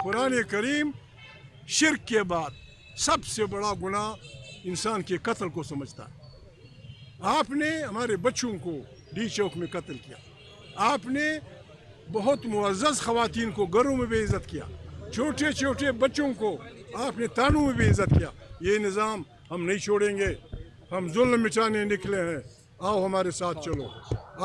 कुरान करीम शिर्क के बाद सबसे बड़ा गुनाह इंसान के कत्ल को समझता है। आपने हमारे बच्चों को डी चौक में कत्ल किया, आपने बहुत मुअज़्ज़ज़ ख़वातीन को घरों में बेइज्जत किया, छोटे छोटे बच्चों को आपने तानों में बेइज्जत किया। ये निज़ाम हम नहीं छोड़ेंगे, हम जुल्म मिटाने निकले हैं, आओ हमारे साथ चलो।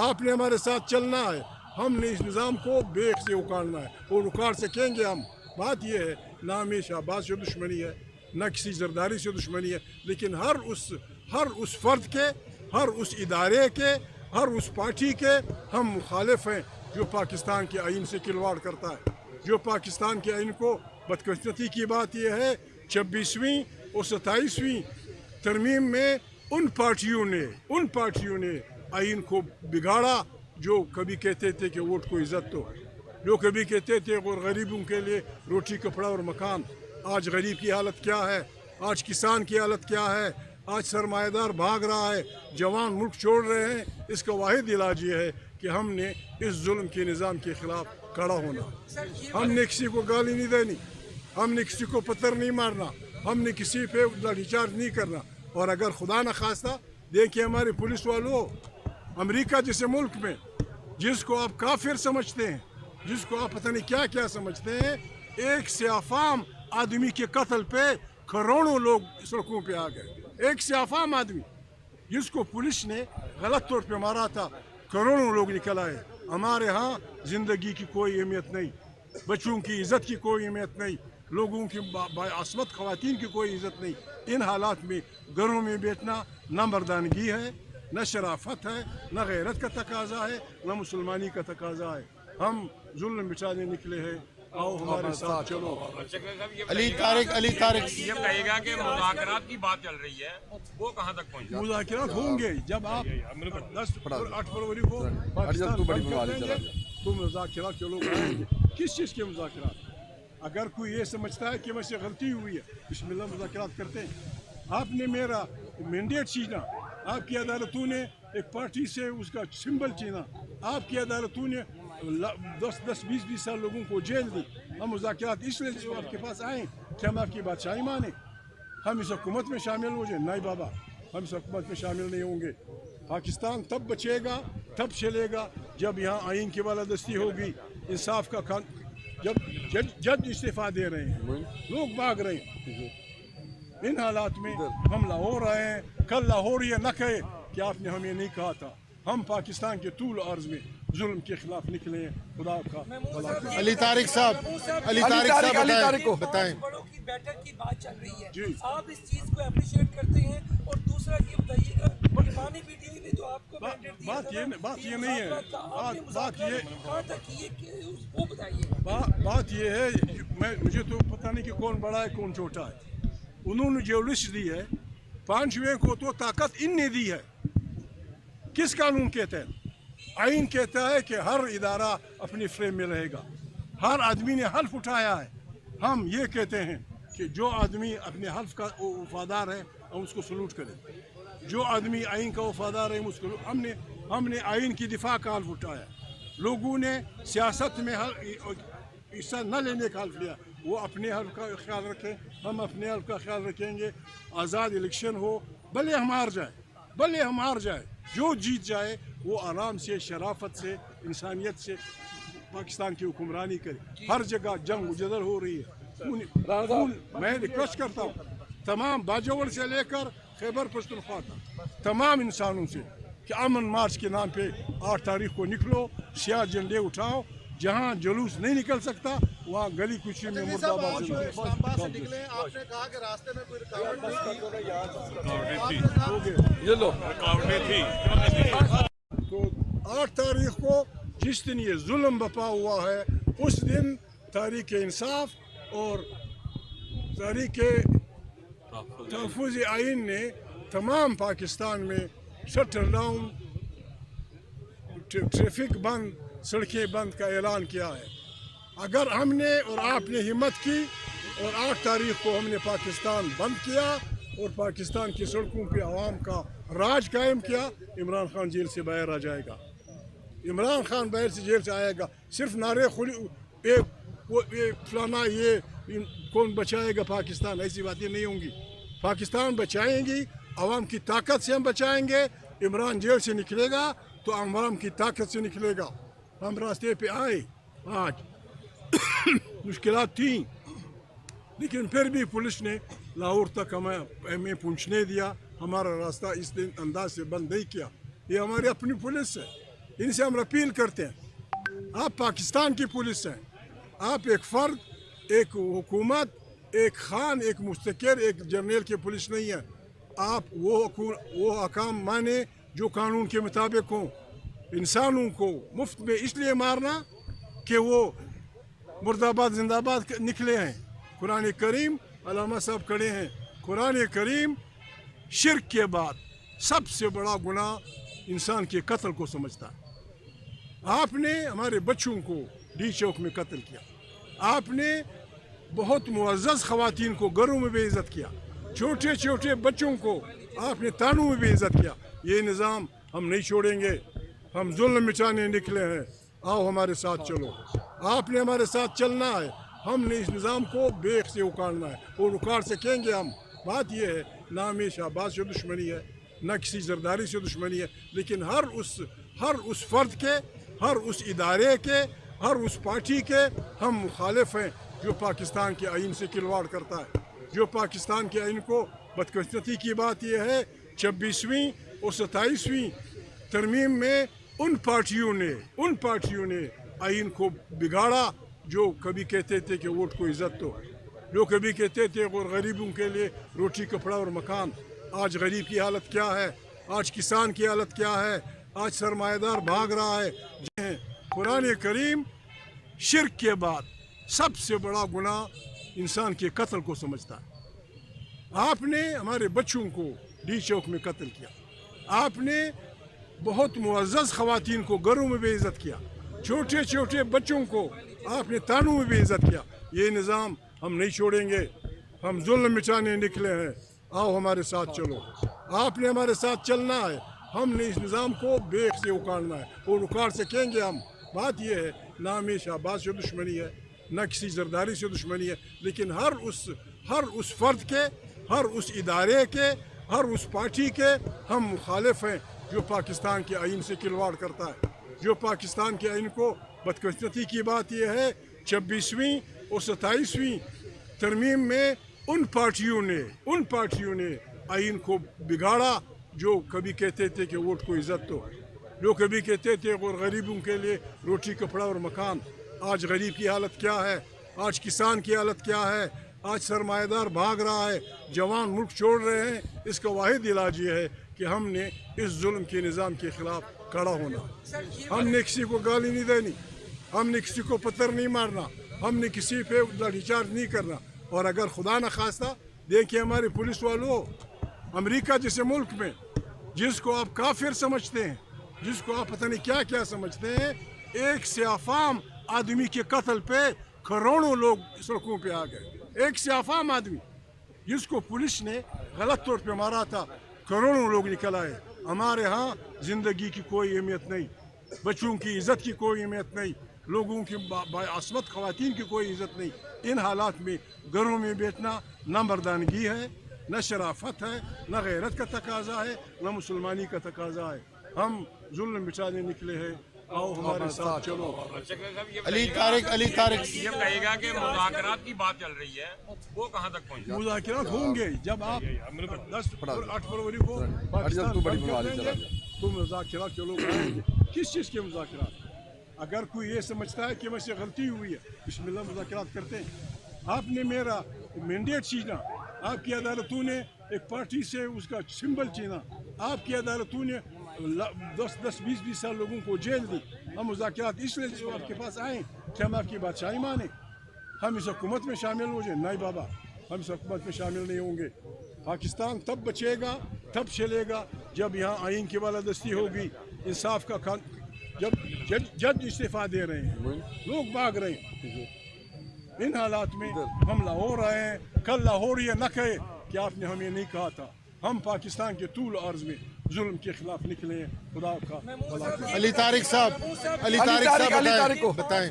आपने हमारे साथ चलना है, हमने इस निज़ाम को बेख से उखाड़ना है और उखाड़ सकेंगे हम। बात यह है, ना हमें शहबाज से दुश्मनी है, ना किसी जरदारी से दुश्मनी है, लेकिन हर उस फर्द के, हर उस इदारे के, हर उस पार्टी के हम मुखालिफ हैं जो पाकिस्तान के आइन से खिलवाड़ करता है, जो पाकिस्तान के आइन को। बदकिस्मती की बात यह है 26वीं और 27वीं तरमीम में उन पार्टियों ने आइन को बिगाड़ा जो कभी कहते थे कि वोट को इज़्ज़त दो, जो कभी कहते थे और गरीबों के लिए रोटी कपड़ा और मकान। आज गरीब की हालत क्या है, आज किसान की हालत क्या है, आज सरमाएदार भाग रहा है, जवान मुल्क छोड़ रहे हैं। इसका वाहिद इलाज ये है कि हमने इस जुल्म के निज़ाम के ख़िलाफ़ खड़ा होना। हमने किसी को गाली नहीं देनी, हमने किसी को पत्थर नहीं मारना, हमने किसी पे लाठीचार्ज नहीं करना। और अगर खुदा न खास्ता देखिए हमारे पुलिस वालों, अमेरिका जैसे मुल्क में जिसको आप काफिर समझते हैं, जिसको आप पता नहीं क्या क्या समझते हैं, एक सियाफाम आदमी के कत्ल पे करोड़ों लोग सड़कों पे आ गए। एक सियाफाम आदमी जिसको पुलिस ने गलत तौर पे मारा था, करोड़ों लोग निकल आए। हमारे यहाँ ज़िंदगी की कोई अहमियत नहीं, बच्चों की इज़्ज़त की कोई अहमियत नहीं, लोगों की बाअस्मत ख़वातीन की कोई इज़्ज़त नहीं। इन हालात में घरों में बैठना न मर्दानगी है, न शराफत है, न गैरत का तकाजा है, न मुसलमानी का तकाजा है। हम जुल्म मिटाने निकले हैं, आओ हमारे साथ चलो। अली तारिक ये कहेगा कि मुज़ाकरात की बात चल रही है, वो कहाँ तक पहुँचा? मुज़ाकरात होंगे जब आप 8 फरवरी को पाकिस्तान बंद कर देंगे तो मुज़ाकरात के लोग आएंगे। किस चीज़ के मुज़ाकरात? अगर कोई ये समझता है कि मुझसे गलती हुई है, बिस्मिल्लाह मुज़ाकरात करते हैं। आपने मेरा मैंडेट छीना, आपकी अदालतों ने एक पार्टी से उसका सिंबल छीना, आपकी अदालतों ने 10-20 साल लोगों को जेल दी। हम मुज़ाकरात इसलिए जो आपके पास आए कि हम आपकी बादशाही माने, हम इस हुकूमत में शामिल हो जाए। नहीं बाबा, हम इस हुकूमत में शामिल नहीं होंगे। पाकिस्तान तब बचेगा, तब चलेगा जब यहाँ आइन की बालादस्ती होगी, इंसाफ का जब जज इस्तीफा दे रहे हैं, लोग भाग रहे हैं। इन हालात में हम लाहौर आए हैं। कल लाहौर ये न कहे कि आपने हमें नहीं कहा था। हम पाकिस्तान के तूल अर्ज में जुल्म के खिलाफ निकले हैं। खुदा का भला। अली तारिक साहब को बताएं। बड़ों की बैठक की बात चल रही है, जी। आप इस चीज को अप्रिशिएट करते हैं? और दूसरा ये बताइएगा, पाकिस्तानी पीटीआई ने तो आपको मैंडेट दिया था ना, बात ये नहीं है, बात ये कहाँ तक ये वो बताइए। बात ये है, मुझे तो पता नहीं कि कौन बड़ा है कौन छोटा है। उन्होंने जो लिस्ट दी है 5वें को तो ताकत इनने दी है। किस कानून के तहत? आइन कहता है कि हर इदारा अपनी फ्रेम में रहेगा। हर आदमी ने हल्फ उठाया है। हम ये कहते हैं कि जो आदमी अपने हल्फ का वफादार है हम उसको सलूट करें। जो आदमी आइन का वफादार है उसको हमने आइन की दिफा का हल्फ उठाया। लोगों ने सियासत में हिस्सा न लेने का हल्फ लिया। वो अपने हल्फ का ख्याल रखें, हम अपने हल्फ का ख्याल रखेंगे। आज़ाद इलेक्शन हो, भले हम हार जाए, जो जीत जाए वो आराम से, शराफत से, इंसानियत से पाकिस्तान की हुक्मरानी करे। हर जगह जंग जदल हो रही है। मैं रिक्वेस्ट करता हूँ तमाम बाजोड़ से लेकर खैबर पख्तूनख्वा तक तमाम इंसानों से कि अमन मार्च के नाम पे 8 तारीख को निकलो, सियाह झंडे उठाओ। जहाँ जुलूस नहीं निकल सकता वहाँ गली कुची में मुर्दाबाद निकले। आपने कहा कि रास्ते में कोई रुकावटें थी। तो 8 तारीख को जिस दिन ये जुल्म बपा हुआ है उस दिन तहरीक इंसाफ और तहरीक तहफ़्फ़ुज़ आइन ने तमाम पाकिस्तान में शटर डाउन, ट्रैफिक बंद, सड़कें बंद का ऐलान किया है। अगर हमने और आपने हिम्मत की और 8 तारीख को हमने पाकिस्तान बंद किया और पाकिस्तान की सड़कों पे आवाम का राज कायम किया, इमरान खान जेल से बाहर आ जाएगा। इमरान खान बाहर से जेल से आएगा। सिर्फ नारे खुली वो ये फलाना ये कौन बचाएगा पाकिस्तान, ऐसी बातें नहीं होंगी। पाकिस्तान बचाएंगी, आवाम की ताकत से हम बचाएंगे। इमरान जेल से निकलेगा तो आवाम की ताकत से निकलेगा। हम रास्ते पे आए, आज मुश्किलात थी, लेकिन फिर भी पुलिस ने लाहौर तक हमें पहुँचने दिया। हमारा रास्ता इस दिन अंदाज से बंद नहीं किया। ये हमारी अपनी पुलिस है, इनसे हम अपील करते हैं। आप पाकिस्तान की पुलिस हैं, आप एक फ़र्द, एक हुकूमत, एक खान, एक मुस्तकिर, एक जर्नल की पुलिस नहीं है। आप वो अहकाम माने जो कानून के मुताबिक हों। इंसानों को मुफ्त में इसलिए मारना कि वो मुर्दाबाद जिंदाबाद निकले हैं। कुरान करीम, अल्लामा साहब खड़े हैं, कुरान करीम शिर्क के बाद सबसे बड़ा गुनाह इंसान के कत्ल को समझता है। आपने हमारे बच्चों को डी चौक में कत्ल किया, आपने बहुत मुअज़्ज़ज़ ख़वातीन को घरों में बेइज्जत किया, छोटे छोटे बच्चों को आपने तानों में बेइज्जत किया। ये निज़ाम हम नहीं छोड़ेंगे, हम जुल्म मिटाने निकले हैं। आओ हमारे साथ चलो, आपने हमारे साथ चलना है। हमने इस निज़ाम को बेख से उखाड़ना है और उखाड़ सकेंगे हम। बात यह है, ना हमें शहबाज से दुश्मनी है, ना किसी जरदारी से दुश्मनी है, लेकिन हर उस फ़र्द के, हर उस इदारे के, हर उस पार्टी के हम मुखालिफ हैं जो पाकिस्तान के आइन से खिलवाड़ करता है, जो पाकिस्तान के आइन को। बदकिस्मती की बात यह है, 26वीं और 27वीं तरमीम में उन पार्टियों ने आइन को बिगाड़ा जो कभी कहते थे कि वोट को इज़्ज़त दो, जो कभी कहते थे और गरीबों के लिए रोटी कपड़ा और मकान। आज गरीब की हालत क्या है, आज किसान की हालत क्या है, आज सरमाएदार भाग रहा है। कुरान करीम शिर्क के बाद सबसे बड़ा गुनाह इंसान के कत्ल को समझता है। आपने हमारे बच्चों को डी चौक में कत्ल किया, आपने बहुत मुअज़्ज़ज़ ख़वातीन को घरों में बेइज्जत किया, छोटे छोटे बच्चों को आपने तानों में बेइज्जत किया। ये निज़ाम हम नहीं छोड़ेंगे, हम जुल्म मिटाने निकले हैं। आओ हमारे साथ चलो, आपने हमारे साथ चलना है। हमने इस निज़ाम को बेख से उखाड़ना है और उखाड़ सकेंगे हम। बात यह है, ना हमें शहबाज से दुश्मनी है, ना किसी जरदारी से दुश्मनी है, लेकिन हर उस फ़र्द के, हर उस इदारे के, हर उस पार्टी के हम मुखालिफ हैं जो पाकिस्तान के आइन से खिलवाड़ करता है, जो पाकिस्तान के आइन को। बदकिस्मती की बात यह है, 26वीं और 27वीं तरमीम में उन पार्टियों ने आइन को बिगाड़ा जो कभी कहते थे कि वोट को इज़्ज़त दो, जो कभी कहते थे और गरीबों के लिए रोटी कपड़ा और मकान। आज गरीब की हालत क्या है, आज किसान की हालत क्या है, आज सरमाएदार भाग रहा है, जवान मुल्क छोड़ रहे हैं। इसका वाहिद इलाज ये है कि हमने इस जुल्म के निज़ाम के ख़िलाफ़ खड़ा होना। हमने किसी को गाली नहीं देनी, हमने किसी को पत्थर नहीं मारना, हमने किसी पे लाठीचार्ज नहीं करना। और अगर खुदा न खास्ता, देखिए हमारे पुलिस वालों, अमेरिका जैसे मुल्क में जिसको आप काफिर समझते हैं, जिसको आप पता नहीं क्या क्या समझते हैं, एक सियाफाम आदमी के कत्ल पे करोड़ों लोग सड़कों पे आ गए। एक सियाफाम आदमी जिसको पुलिस ने गलत तौर पे मारा था, करोड़ों लोग निकल आए। हमारे यहाँ ज़िंदगी की कोई अहमियत नहीं, बच्चों की इज़्ज़त की कोई अहमियत नहीं, लोगों की बाअस्मत ख़वातीन की कोई इज़्ज़त नहीं। इन हालात में घरों में बैठना न मर्दानगी है, न शराफत है, न गैरत का तकाजा है, न मुसलमानी का तकाजा है। हम जुल्म मिटाने निकले हैं, आओ हमारे साथ चलो। अली तारिक ये बताइएगा कि मुज़ाकरात की बात चल रही है, वो कहाँ तक पहुँची? मुज़ाकरात होंगे जब आप 10 और 8 फरवरी को पाकिस्तान बंद कर देंगे तो मुज़ाकरात के लोग आएंगे। किस चीज़ के मुज़ाकरात? अगर कोई ये समझता है कि मुझसे गलती हुई है, बिस्मिल्लाह मुज़ाकरात करते हैं। आपने मेरा मैंडेट छीना, आपकी अदालतों ने एक पार्टी से उसका सिंबल छीना, आपकी अदालतों ने 10-20 साल लोगों को जेल दी। हम मुज़ाकरात इसलिए आपके पास आए कि हम आपकी बादशाही माने, हम इस हुकूमत में शामिल हो जाए। नहीं बाबा, हम इस हुकूमत में शामिल नहीं होंगे। पाकिस्तान तब बचेगा, तब चलेगा जब यहाँ आइन की बालादस्ती होगी, इंसाफ का जब जज इस्तीफा दे रहे हैं, लोग भाग रहे हैं। इन हालात में हम लाहौर आए हैं। कल लाहौर ये न कहे कि आपने हमें नहीं कहा था। हम पाकिस्तान के तूल अर्ज में जुल्म के खिलाफ निकले हैं। खुदा का भला करे। अली तारिक साहब बताएं।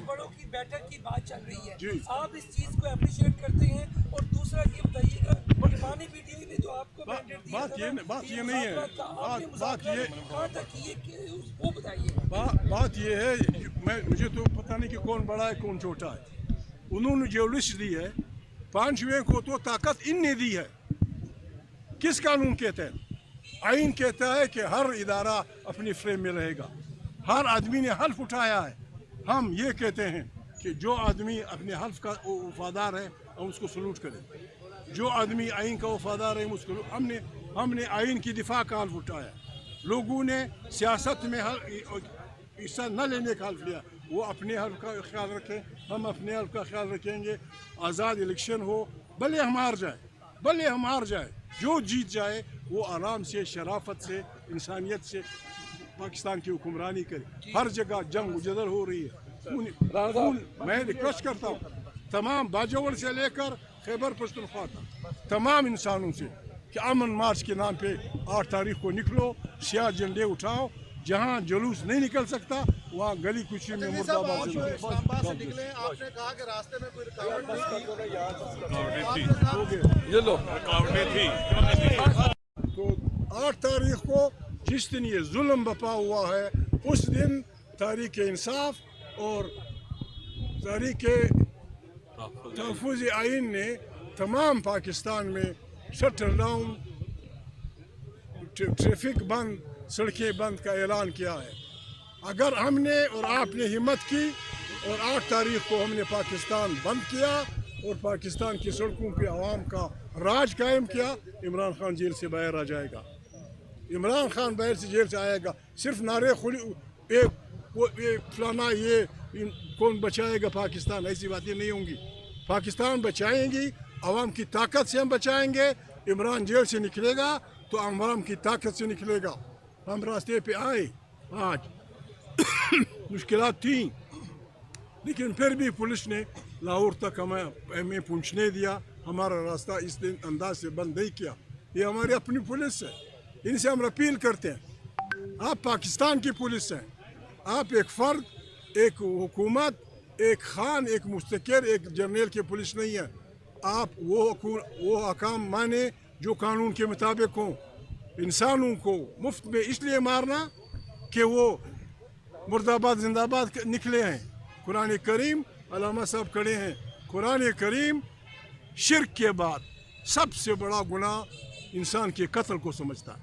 बैठक की बात चल रही है, जी। आप इस चीज को अप्रिशिएट करते हैं? और दूसरा ये बताइएगा कि पानी पीटीआई ने जो आपको मैंडेट दिया था ना, बात ये नहीं है। बात ये कहाँ तक ये वो बताइए। बात ये है, मुझे तो पता नहीं कि कौन बड़ा है कौन छोटा है। उन्होंने जो लिस्ट दी है, 5वें को तो ताकत इनने दी है। किस कानून के तहत? आइन कहता है कि हर इदारा अपनी फ्रेम में रहेगा। हर आदमी ने हल्फ उठाया है। हम ये कहते हैं कि जो आदमी अपने हल्फ का वफादार है हम उसको सलूट करें। जो आदमी आइन का वफादार है उसको हमने आइन की दिफा का हल्फ उठाया। लोगों ने सियासत में हिस्सा न लेने का हल्फ लिया। वो अपने हल्फ का ख्याल रखें, हम अपने हल्फ का ख्याल रखेंगे। आज़ाद इलेक्शन हो, भले हम हार जाए, जो जीत जाए वो आराम से, शराफत से, इंसानियत से पाकिस्तान की हुक्मरानी करे। हर जगह जंग मुजदर हो रही है। मैं रिक्वेस्ट करता हूँ तमाम बाजोड़ से लेकर खैबर पख्तूनख्वा तक तमाम इंसानों से कि अमन मार्च के नाम पे 8 तारीख को निकलो, सियाह झंडे उठाओ। जहाँ जुलूस नहीं निकल सकता वहाँ गली कुची में मुर्दाबाद इस्लामाबाद से निकले, आपने कहा कि रास्ते में कोई रुकावट नहीं थी। तो 8 तारीख को जिस दिन ये जुल्म बपा हुआ है उस दिन तहरीक इंसाफ और तहरीक तहफ़्फ़ुज़ आइन ने तमाम पाकिस्तान में शटर डाउन, ट्रैफिक बंद, सड़कें बंद का ऐलान किया है। अगर हमने और आपने हिम्मत की और 8 तारीख को हमने पाकिस्तान बंद किया और पाकिस्तान की सड़कों पे आवाम का राज कायम किया, इमरान खान जेल से बाहर आ जाएगा। इमरान खान बाहर से जेल से आएगा। सिर्फ नारे खुली फलाना ये कौन बचाएगा पाकिस्तान, ऐसी बातें नहीं होंगी। पाकिस्तान बचाएंगी, आवाम की ताकत से हम बचाएंगे। इमरान जेल से निकलेगा तो आवाम की ताकत से निकलेगा। हम रास्ते पे आए, आज मुश्किलात थी, लेकिन फिर भी पुलिस ने लाहौर तक हमें पहुँचने दिया। हमारा रास्ता इस अंदाज से बंद नहीं किया। ये हमारी अपनी पुलिस है, इनसे हम अपील करते हैं। आप पाकिस्तान की पुलिस हैं, आप एक फ़र्द, एक हुकूमत, एक खान, एक मुस्तकिर, एक जर्नल की पुलिस नहीं है। आप वो अहकाम माने जो कानून के मुताबिक हों। इंसानों को मुफ्त में इसलिए मारना कि वो मुर्दाबाद जिंदाबाद निकले हैं। कुरान करीम, अल्लामा साहब खड़े हैं, कुरान करीम शिर्क के बाद सबसे बड़ा गुनाह इंसान के कत्ल को समझता है।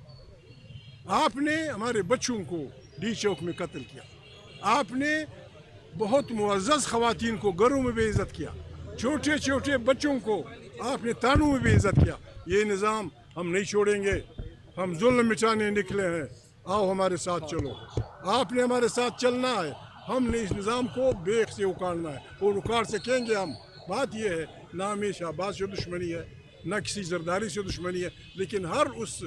आपने हमारे बच्चों को डी चौक में कत्ल किया। आपने बहुत मुअज़्ज़ज़ ख़वातीन को घरों में बेइज्जत किया। छोटे छोटे बच्चों को आपने तानों में बेइज्जत किया। ये निज़ाम हम नहीं छोड़ेंगे। हम जुल्म मिटाने निकले हैं, आओ हमारे साथ चलो। आपने हमारे साथ चलना है। हमने इस निज़ाम को बेख से उखाड़ना है और उखाड़ सकेंगे हम। बात यह है, ना हमें शहबाज से दुश्मनी है, ना किसी जरदारी से दुश्मनी है, लेकिन हर उस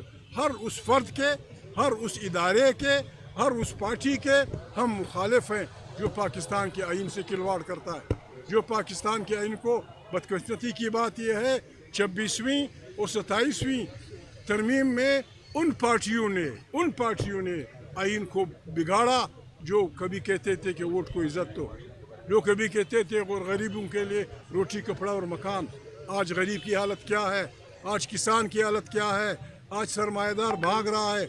फ़र्द के, हर उस इदारे के, हर उस पार्टी के हम मुखालिफ हैं जो पाकिस्तान के आइन से खिलवाड़ करता है। जो पाकिस्तान के आइन को बदकिस्मती की बात यह है 26वीं और 27वीं तरमीम में उन पार्टियों ने आइन को बिगाड़ा जो कभी कहते थे कि वोट को इज़्ज़त दो, जो कभी कहते थे और गरीबों के लिए रोटी कपड़ा और मकान। आज गरीब की हालत क्या है, आज किसान की हालत क्या है, आज सरमाएदार भाग रहा है।